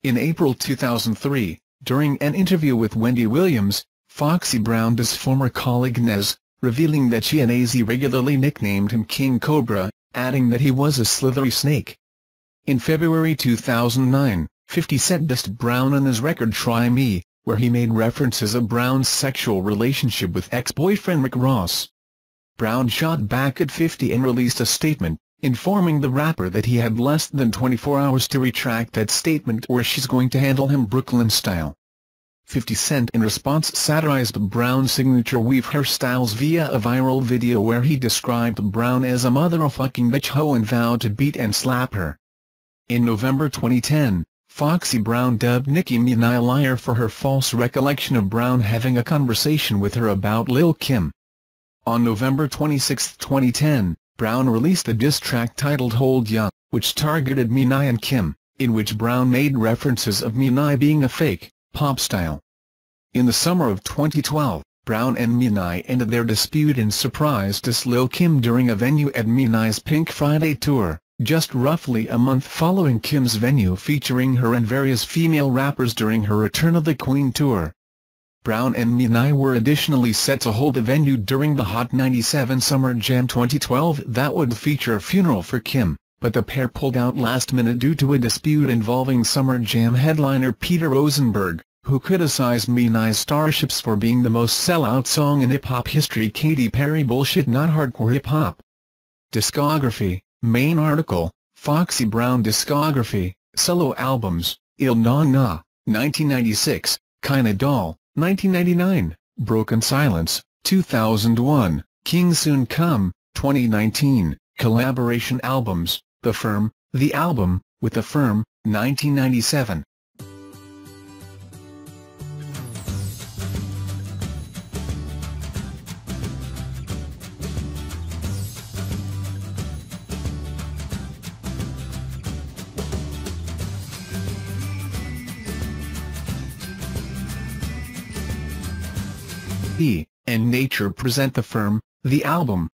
In April 2003, during an interview with Wendy Williams, Foxy Brown dissed former colleague Nez, revealing that she and AZ regularly nicknamed him King Cobra, adding that he was a slithery snake. In February 2009, 50 Cent dissed Brown on his record Try Me, where he made references of Brown's sexual relationship with ex-boyfriend Rick Ross. Brown shot back at 50 and released a statement, informing the rapper that he had less than 24 hours to retract that statement or she's going to handle him Brooklyn style. 50 Cent in response satirized Brown's signature weave hairstyles via a viral video where he described Brown as a motherfucking bitch hoe and vowed to beat and slap her. In November 2010, Foxy Brown dubbed Nicki Minaj a liar for her false recollection of Brown having a conversation with her about Lil Kim. On November 26, 2010, Brown released a diss track titled Hold Ya, which targeted Minaj and Kim, in which Brown made references of Minaj being a fake, pop style. In the summer of 2012, Brown and Minaj ended their dispute and surprised dissed Lil Kim during a venue at Minaj's Pink Friday tour, just roughly a month following Kim's venue featuring her and various female rappers during her Return of the Queen tour. Brown and Minaj were additionally set to hold a venue during the Hot 97 Summer Jam 2012 that would feature a funeral for Kim, but the pair pulled out last minute due to a dispute involving Summer Jam headliner Peter Rosenberg, who criticized Minaj's Starships for being the most sellout song in hip-hop history. Katy Perry bullshit, not hardcore hip-hop. Discography, main article, Foxy Brown discography, solo albums, Il Na Na, 1996, Kinda Doll, 1999, Broken Silence, 2001, King Soon Come, 2019, collaboration albums, The Firm, The Album, with The Firm, 1997. And Nature present The Firm, The Album.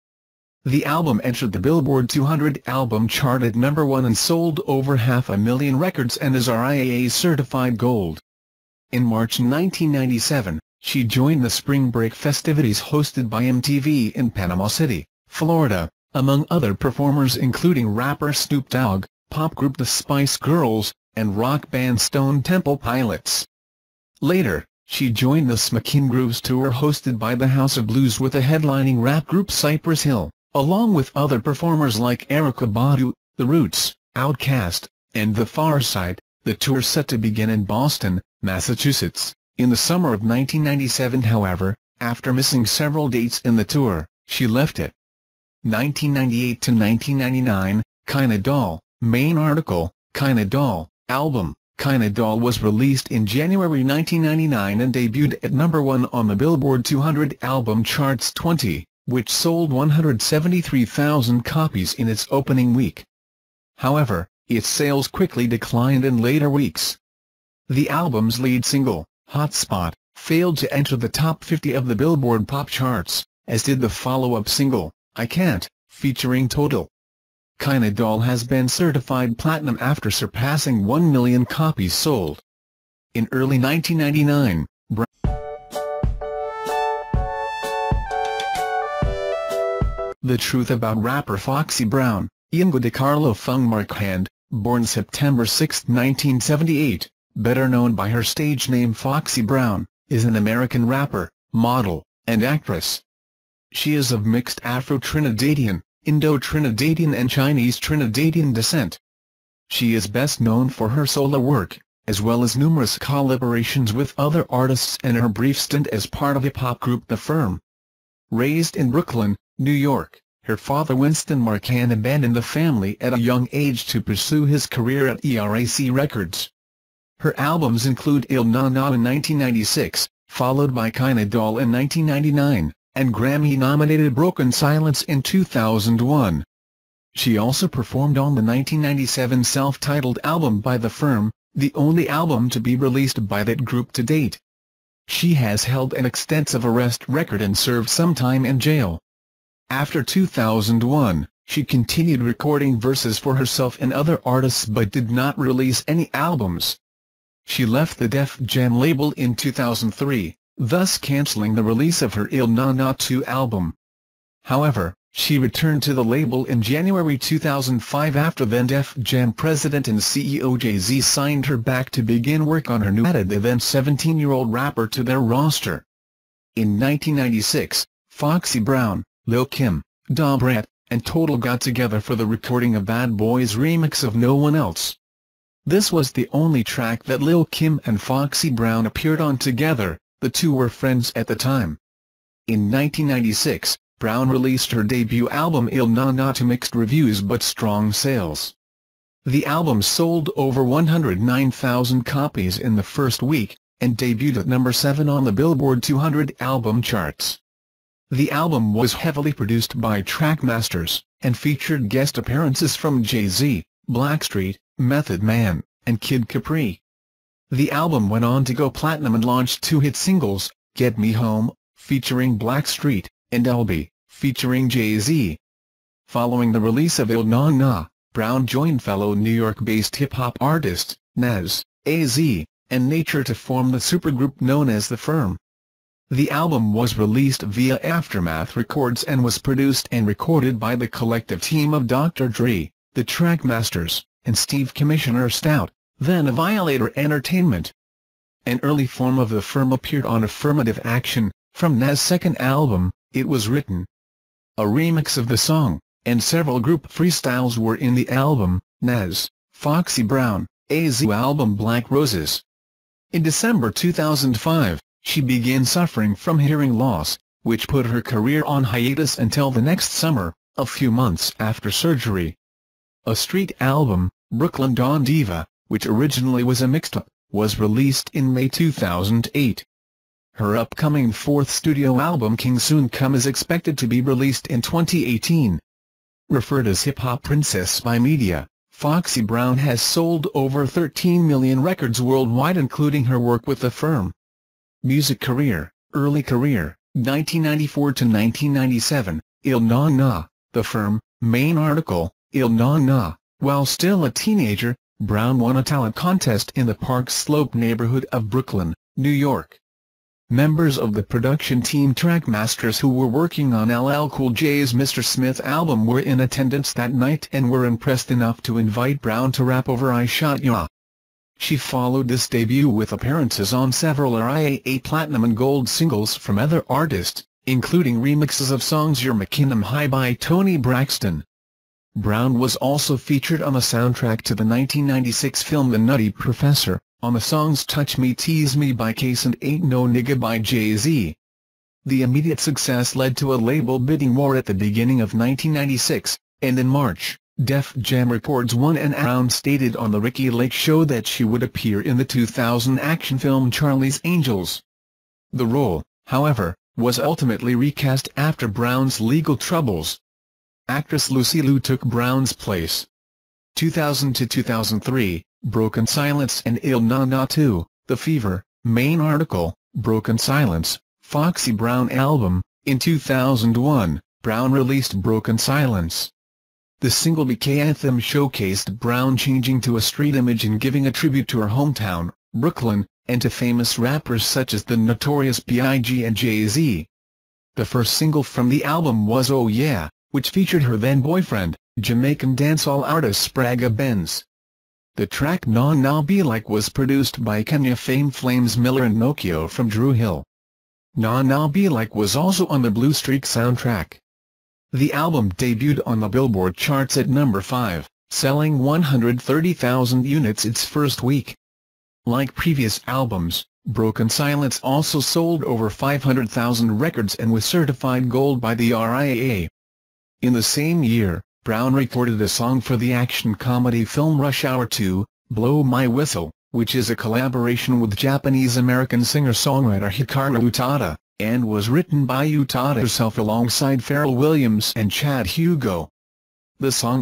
The album entered the Billboard 200 album chart at number 1 and sold over 500,000 records and is RIAA certified gold. In March 1997, she joined the spring break festivities hosted by MTV in Panama City, Florida, among other performers including rapper Snoop Dogg, pop group The Spice Girls, and rock band Stone Temple Pilots. Later, she joined the Smokin' Grooves tour hosted by the House of Blues with the headlining rap group Cypress Hill, along with other performers like Erykah Badu, The Roots, Outkast, and The Pharcyde. The tour set to begin in Boston, Massachusetts, in the summer of 1997. However, after missing several dates in the tour, she left it. 1998 to 1999, Kinda Doll, main article, Kinda Doll, album. Kinda Doll was released in January 1999 and debuted at number 1 on the Billboard 200 album charts 20, which sold 173,000 copies in its opening week. However, its sales quickly declined in later weeks. The album's lead single, Hotspot, failed to enter the top 50 of the Billboard pop charts, as did the follow-up single, I Can't, featuring Total. Kinda Doll has been certified platinum after surpassing 1 million copies sold. In early 1999, The Truth About rapper Foxy Brown, Inga DeCarlo Fung Marquand, born September 6, 1978, better known by her stage name Foxy Brown, is an American rapper, model, and actress. She is of mixed Afro-Trinidadian, Indo-Trinidadian and Chinese Trinidadian descent. She is best known for her solo work, as well as numerous collaborations with other artists and her brief stint as part of hip-hop group The Firm. Raised in Brooklyn, New York, her father Winston Marquand abandoned the family at a young age to pursue his career at ERAC Records. Her albums include Il Na Na in 1996, followed by Kinda Doll in 1999, and Grammy-nominated Broken Silence in 2001. She also performed on the 1997 self-titled album by The Firm, the only album to be released by that group to date. She has held an extensive arrest record and served some time in jail. After 2001, she continued recording verses for herself and other artists but did not release any albums. She left the Def Jam label in 2003. Thus cancelling the release of her Il Na Na 2 album. However, she returned to the label in January 2005 after then Def Jam president and CEO Jay-Z signed her back to begin work on her new added the then 17-year-old rapper to their roster. In 1996, Foxy Brown, Lil Kim, Da Brat, and Total got together for the recording of Bad Boy's remix of No One Else. This was the only track that Lil Kim and Foxy Brown appeared on together. The two were friends at the time. In 1996, Brown released her debut album Il Na Na to mixed reviews but strong sales. The album sold over 109,000 copies in the first week, and debuted at number 7 on the Billboard 200 album charts. The album was heavily produced by Trackmasters, and featured guest appearances from Jay-Z, Blackstreet, Method Man, and Kid Capri. The album went on to go platinum and launched 2 hit singles, Get Me Home, featuring Blackstreet, and LB, featuring Jay-Z. Following the release of Il Na Na, Brown joined fellow New York-based hip-hop artists, Nas, AZ, and Nature to form the supergroup known as The Firm. The album was released via Aftermath Records and was produced and recorded by the collective team of Dr. Dre, the Trackmasters, and Steve Commissioner Stout, then of Violator Entertainment. An early form of The Firm appeared on Affirmative Action, from Nas' second album, It Was Written. A remix of the song, and several group freestyles were in the album, Nas, Foxy Brown, AZ album Black Roses. In December 2005, she began suffering from hearing loss, which put her career on hiatus until the next summer, a few months after surgery. A street album, Brooklyn Dawn Diva, which originally was a mixtape, was released in May 2008. Her upcoming 4th studio album King Soon Come is expected to be released in 2018. Referred as Hip-Hop Princess by media, Foxy Brown has sold over 13 million records worldwide including her work with The Firm. Music career, early career, 1994 to 1997, Il Na Na, The Firm, main article, Il Na Na. While still a teenager, Brown won a talent contest in the Park Slope neighborhood of Brooklyn, New York. Members of the production team Trackmasters who were working on LL Cool J's Mr. Smith album were in attendance that night and were impressed enough to invite Brown to rap over I Shot Ya. She followed this debut with appearances on several RIAA Platinum and Gold singles from other artists, including remixes of songs You're McKinnon High by Toni Braxton. Brown was also featured on the soundtrack to the 1996 film The Nutty Professor, on the songs Touch Me Tease Me by Case and Ain't No Nigga by Jay-Z. The immediate success led to a label bidding war at the beginning of 1996, and in March, Def Jam Records won an round stated on the Ricki Lake Show that she would appear in the 2000 action film Charlie's Angels. The role, however, was ultimately recast after Brown's legal troubles. Actress Lucy Liu took Brown's place. 2000 to 2003, Broken Silence and Il Na Na 2, The Fever, main article, Broken Silence, Foxy Brown album. In 2001, Brown released Broken Silence. The single became anthem showcased Brown changing to a street image and giving a tribute to her hometown, Brooklyn, and to famous rappers such as the Notorious B.I.G. and Jay-Z. The first single from the album was Oh Yeah, which featured her then-boyfriend, Jamaican dancehall artist Spragga Benz. The track Nah Nah Be Like was produced by Kenya fame Flames Miller and Nokio from Drew Hill. Nah Nah Be Like was also on the Blue Streak soundtrack. The album debuted on the Billboard charts at number 5, selling 130,000 units its first week. Like previous albums, Broken Silence also sold over 500,000 records and was certified gold by the RIAA. In the same year, Brown recorded a song for the action-comedy film Rush Hour 2, Blow My Whistle, which is a collaboration with Japanese-American singer-songwriter Hikaru Utada, and was written by Utada herself alongside Pharrell Williams and Chad Hugo. The song